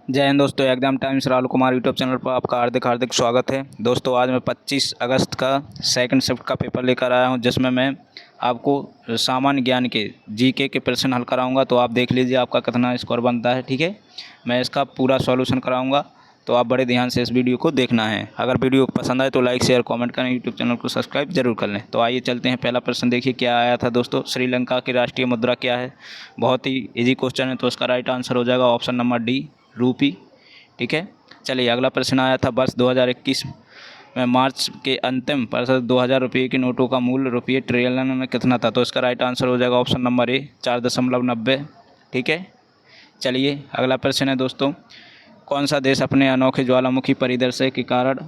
जय हिंद दोस्तों, exam times Rahul Kumar YouTube channel पर आपका हार्दिक हार्दिक स्वागत है। दोस्तों आज मैं 25 अगस्त का सेकंड शिफ्ट का पेपर लेकर आया हूं, जिसमें मैं आपको सामान्य ज्ञान के जीके के प्रश्न हल कराऊंगा। तो आप देख लीजिए आपका कितना स्कोर बनता है। ठीक है, मैं इसका पूरा सॉल्यूशन कराऊंगा, तो आप बड़े ध्यान से इस वीडियो को देखना है। अगर वीडियो पसंद आए तो लाइक शेयर कॉमेंट करें, यूट्यूब चैनल को सब्सक्राइब जरूर कर लें। तो आइए चलते हैं। पहला प्रश्न देखिए क्या आया था दोस्तों। श्रीलंका की राष्ट्रीय मुद्रा क्या है? बहुत ही ईजी क्वेश्चन है, तो इसका राइट आंसर हो जाएगा ऑप्शन नंबर डी, रूपी। ठीक है, चलिए अगला प्रश्न आया था वर्ष 2021 में मार्च के अंतिम प्रतिशत 2000 रुपये के नोटों का मूल्य रुपये ट्रिलियन में कितना था? तो इसका राइट आंसर हो जाएगा ऑप्शन नंबर ए, 4.90। ठीक है, चलिए अगला प्रश्न है दोस्तों। कौन सा देश अपने अनोखे ज्वालामुखी परिदृश्य के कारण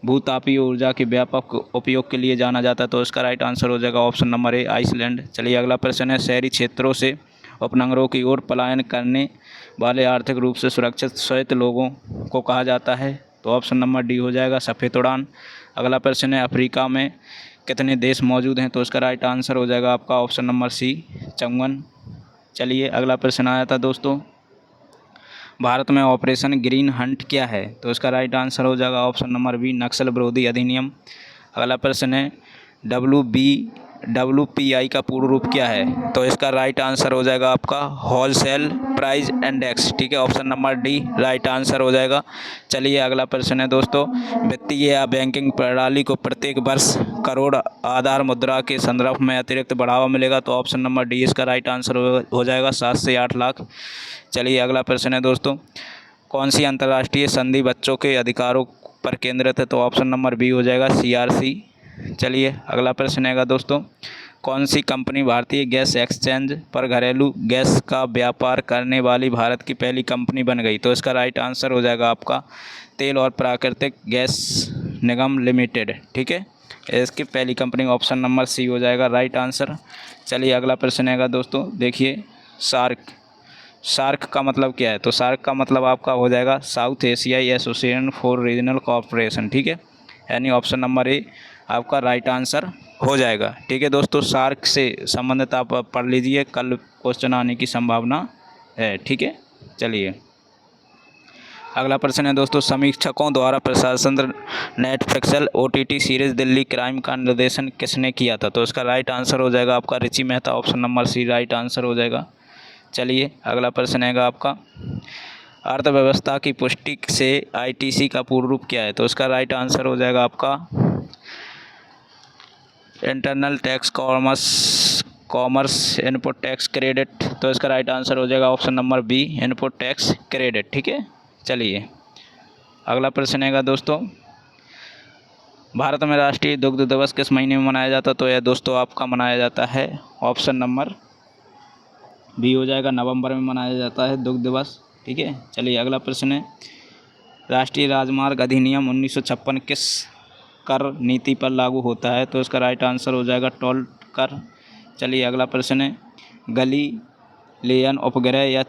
भूतापीय ऊर्जा के व्यापक उपयोग के लिए जाना जाता है? तो इसका राइट आंसर हो जाएगा ऑप्शन नंबर ए, आइसलैंड। चलिए अगला प्रश्न है। शहरी क्षेत्रों से उपनगरों की ओर पलायन करने वाले आर्थिक रूप से सुरक्षित स्वायत्त लोगों को कहा जाता है? तो ऑप्शन नंबर डी हो जाएगा, सफ़ेद उड़ान। अगला प्रश्न है। अफ्रीका में कितने देश मौजूद हैं? तो इसका राइट आंसर हो जाएगा आपका ऑप्शन नंबर सी, 54। चलिए अगला प्रश्न आया था दोस्तों। भारत में ऑपरेशन ग्रीन हंट क्या है? तो इसका राइट आंसर हो जाएगा ऑप्शन नंबर बी, नक्सल विरोधी अधिनियम। अगला प्रश्न है। WPI का पूर्ण रूप क्या है? तो इसका राइट आंसर हो जाएगा आपका होलसेल प्राइस इंडेक्स। ठीक है, option number D right answer हो जाएगा। चलिए अगला प्रश्न है दोस्तों। वित्तीय या बैंकिंग प्रणाली को प्रत्येक वर्ष करोड़ आधार मुद्रा के संदर्भ में अतिरिक्त बढ़ावा मिलेगा? तो ऑप्शन नंबर डी इसका राइट आंसर हो जाएगा, 7 से 8 लाख। चलिए अगला प्रश्न है दोस्तों। कौन सी अंतर्राष्ट्रीय संधि बच्चों के अधिकारों पर केंद्रित है? तो ऑप्शन नंबर बी हो जाएगा, CRC। चलिए अगला प्रश्न है दोस्तों। कौन सी कंपनी भारतीय गैस एक्सचेंज पर घरेलू गैस का व्यापार करने वाली भारत की पहली कंपनी बन गई? तो इसका राइट आंसर हो जाएगा आपका तेल और प्राकृतिक गैस निगम लिमिटेड। ठीक है, इसकी पहली कंपनी ऑप्शन नंबर सी हो जाएगा राइट आंसर। चलिए अगला प्रश्न है दोस्तों। देखिए सार्क का मतलब क्या है? तो सार्क का मतलब आपका हो जाएगा साउथ एशियाई एसोसिएशन फॉर रीजनल कोऑपरेशन। ठीक है, यानी ऑप्शन नंबर ए आपका राइट आंसर हो जाएगा। ठीक है दोस्तों, सार्क से संबंधित आप पढ़ लीजिए, कल क्वेश्चन आने की संभावना है। ठीक है, चलिए अगला प्रश्न है दोस्तों। समीक्षकों द्वारा प्रशासन Netflix OTT series Delhi crime का निर्देशन किसने किया था? तो इसका राइट आंसर हो जाएगा आपका Richie Mehta. Option number C right answer हो जाएगा। चलिए अगला प्रश्न है आपका। अर्थव्यवस्था की पुष्टि से ITC का पूर्ण रूप क्या है? तो इसका राइट आंसर हो जाएगा आपका internal tax commerce input tax credit. तो इसका राइट आंसर हो जाएगा option number B, input tax credit. ठीक है, चलिए अगला प्रश्न है दोस्तों। भारत में राष्ट्रीय दुग्ध दिवस किस महीने में मनाया जाता है? तो यह दोस्तों आपका मनाया जाता है ऑप्शन नंबर बी हो जाएगा, नवंबर में मनाया जाता है दुग्ध दिवस। ठीक है, चलिए अगला प्रश्न है। राष्ट्रीय राजमार्ग अधिनियम 1956 किस कर नीति पर लागू होता है? तो इसका राइट आंसर हो जाएगा टोल कर। चलिए अगला प्रश्न है। गलीलियन उपग्रह या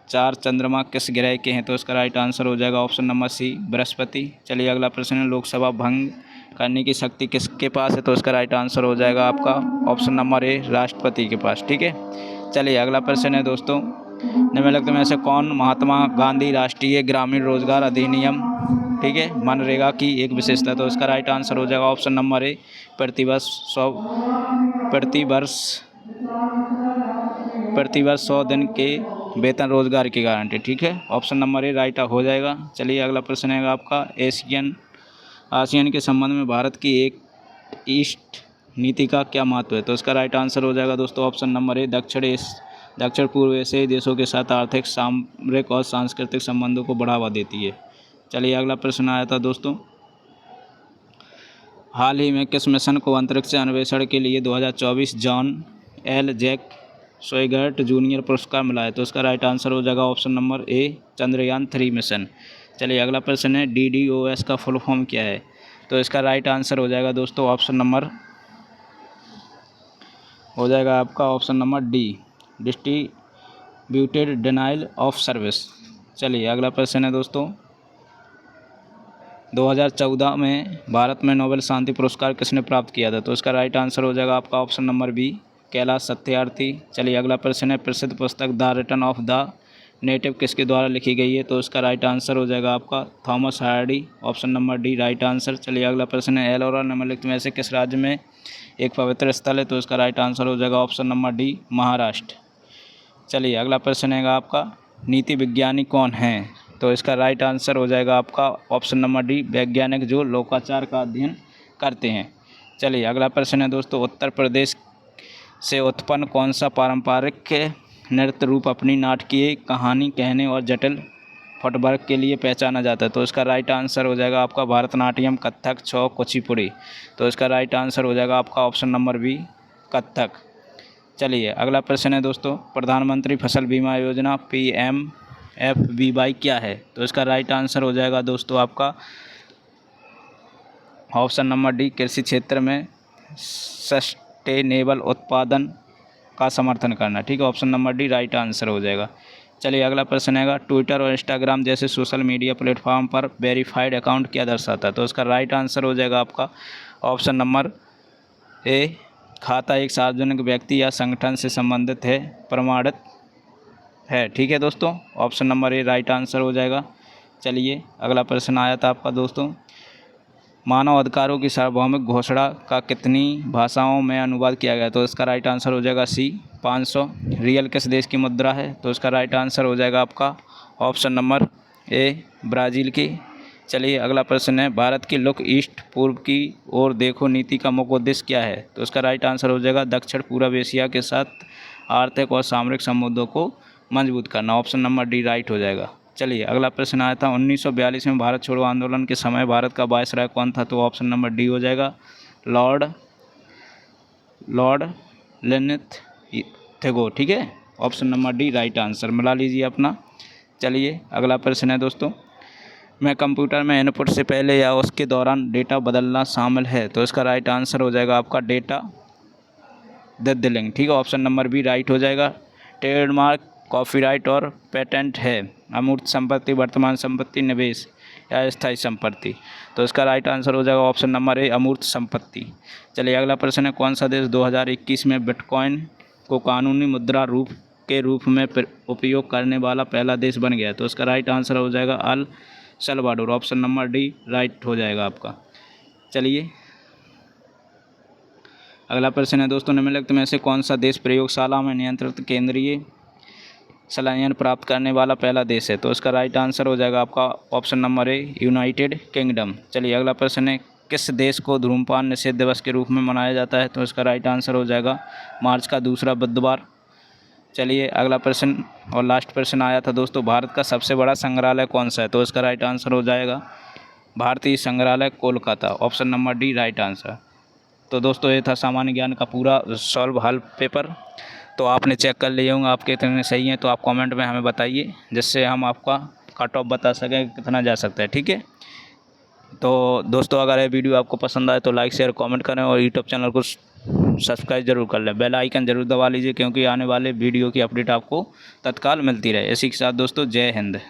चार चंद्रमा किस ग्रह के हैं? तो इसका राइट आंसर हो जाएगा ऑप्शन नंबर सी, बृहस्पति। चलिए अगला प्रश्न है। लोकसभा भंग करने की शक्ति किसके पास है? तो इसका राइट आंसर हो जाएगा आपका ऑप्शन नंबर ए, राष्ट्रपति के पास। ठीक है, चलिए अगला प्रश्न है दोस्तों। निम्नलिखित में से कौन महात्मा गांधी राष्ट्रीय ग्रामीण रोजगार अधिनियम, ठीक है, मनरेगा की एक विशेषता है? तो इसका राइट आंसर हो जाएगा ऑप्शन नंबर ए, प्रतिवर्ष 100 दिन के वेतन रोजगार की गारंटी। ठीक है, ऑप्शन नंबर ए राइट हो जाएगा। चलिए अगला प्रश्न है आपका। आसियान के संबंध में भारत की एक ईस्ट नीति का क्या महत्व है? तो इसका राइट आंसर हो जाएगा दोस्तों ऑप्शन नंबर ए, दक्षिण पूर्व एशियाई देशों के साथ आर्थिक, सामरिक और सांस्कृतिक संबंधों को बढ़ावा देती है। चलिए अगला प्रश्न आया था दोस्तों। हाल ही में किस मिशन को अंतरिक्ष अन्वेषण के लिए 2024 जॉन एल जैक स्वेगर्ट जूनियर पुरस्कार मिला है? तो इसका राइट आंसर हो जाएगा option number A, Chandrayaan 3 mission. चलिए अगला प्रश्न है। DDoS का फुल फॉर्म क्या है? तो इसका राइट आंसर हो जाएगा दोस्तों ऑप्शन नंबर हो जाएगा आपका option number D, distributed denial of service. चलिए अगला प्रश्न है दोस्तों। 2014 में भारत में नोबेल शांति पुरस्कार किसने प्राप्त किया था? तो इसका राइट आंसर हो जाएगा आपका option number B, Kailash Satyarthi. चलिए अगला प्रश्न है। प्रसिद्ध पुस्तक the return of the native किसके द्वारा लिखी गई है? तो इसका राइट आंसर हो जाएगा आपका Thomas Hardy, option number D right answer. चलिए अगला प्रश्न है, एलोरा निम्नलिखित में से किस राज्य में एक पवित्र स्थल है? तो इसका राइट आंसर हो जाएगा ऑप्शन नंबर डी महाराष्ट्र। चलिए अगला प्रश्न है आपका, नीति विज्ञानी कौन हैं? तो इसका राइट आंसर हो जाएगा आपका ऑप्शन नंबर डी वैज्ञानिक जो लोकाचार का अध्ययन करते हैं। चलिए अगला प्रश्न है दोस्तों, उत्तर प्रदेश से उत्पन्न कौन सा पारंपरिक नृत्य रूप अपनी नाटकीय कहानी कहने और जटिल फुटवर्क के लिए पहचाना जाता है? तो इसका राइट आंसर हो जाएगा आपका भरतनाट्यम, कथक, छौ, कुचिपुड़ी। तो इसका राइट आंसर हो जाएगा आपका ऑप्शन नंबर बी कथक। चलिए अगला प्रश्न है दोस्तों, प्रधानमंत्री फसल बीमा योजना PMFBY क्या है? तो इसका राइट आंसर हो जाएगा दोस्तों आपका ऑप्शन नंबर डी कृषि क्षेत्र में सस्टेनेबल उत्पादन का समर्थन करना। ठीक है, option number D right answer हो जाएगा। चलिए अगला प्रश्न है, ट्विटर और इंस्टाग्राम जैसे सोशल मीडिया प्लेटफॉर्म पर वेरीफाइड अकाउंट क्या दर्शाता है? तो इसका राइट आंसर हो जाएगा आपका ऑप्शन नंबर ए खाता एक सार्वजनिक व्यक्ति या संगठन से संबंधित है, प्रमाणित है। ठीक है दोस्तों, option number A right answer हो जाएगा। चलिए अगला प्रश्न आया था आपका दोस्तों, मानव अधिकारों की सार्वभौमिक घोषणा का कितनी भाषाओं में अनुवाद किया गया? तो इसका राइट आंसर हो जाएगा सी 500। रियल किस देश की मुद्रा है? तो इसका राइट आंसर हो जाएगा आपका ऑप्शन नंबर ए ब्राज़ील की। चलिए अगला प्रश्न है, भारत की लुक ईस्ट पूर्व की ओर देखो नीति का मुख्य उद्देश्य क्या है? तो इसका राइट आंसर हो जाएगा दक्षिण पूर्व एशिया के साथ आर्थिक और सामरिक संबंधों को मजबूत करना। ऑप्शन नंबर डी राइट हो जाएगा। चलिए अगला प्रश्न आया था, 1942 में भारत छोड़ो आंदोलन के समय भारत का वायसराय कौन था? तो ऑप्शन नंबर डी हो जाएगा लॉर्ड लेनिथ थेगो। ठीक है, option number D right answer मिला लीजिए अपना। चलिए अगला प्रश्न है दोस्तों, मैं कंप्यूटर में इनपुट से पहले या उसके दौरान डेटा बदलना शामिल है? तो इसका राइट आंसर हो जाएगा आपका डेटा बदलिंग। ठीक है, ऑप्शन नंबर बी राइट हो जाएगा। ट्रेडमार्क, कॉपीराइट और पेटेंट है अमूर्त संपत्ति, वर्तमान संपत्ति, निवेश या स्थायी संपत्ति? तो इसका राइट आंसर हो जाएगा ऑप्शन नंबर ए अमूर्त संपत्ति। चलिए अगला प्रश्न है, कौन सा देश 2021 में बिटकॉइन को कानूनी मुद्रा के रूप में उपयोग करने वाला पहला देश बन गया? तो इसका राइट आंसर हो जाएगा El Salvador. Option number D right हो जाएगा आपका। चलिए अगला प्रश्न है दोस्तों, निम्नलिखित में से कौन सा देश प्रयोगशाला में नियंत्रित केंद्रीय संलयन प्राप्त करने वाला पहला देश है? तो इसका राइट आंसर हो जाएगा आपका option number A United kingdom. चलिए अगला प्रश्न है, किस देश को धूम्रपान निषेध दिवस के रूप में मनाया जाता है? तो इसका राइट आंसर हो जाएगा मार्च का दूसरा बुधवार। चलिए अगला प्रश्न और लास्ट प्रश्न आया था दोस्तों, भारत का सबसे बड़ा संग्रहालय कौन सा है? तो इसका राइट आंसर हो जाएगा भारतीय संग्रहालय Kolkata. Option number D right answer. तो दोस्तों ये था सामान्य ज्ञान का पूरा सॉल्व हल पेपर। तो आपने चेक कर लिए होंगे, आपके कितने सही हैं तो आप कमेंट में हमें बताइए, जिससे हम आपका कट ऑफ बता सकें कितना जा सकता है। ठीक है, तो दोस्तों अगर ये वीडियो आपको पसंद आए तो लाइक शेयर कमेंट करें और यूट्यूब चैनल को सब्सक्राइब जरूर कर लें, बेल आइकन जरूर दबा लीजिए, क्योंकि आने वाले वीडियो की अपडेट आपको तत्काल मिलती रहे। इसी के साथ दोस्तों जय हिंद।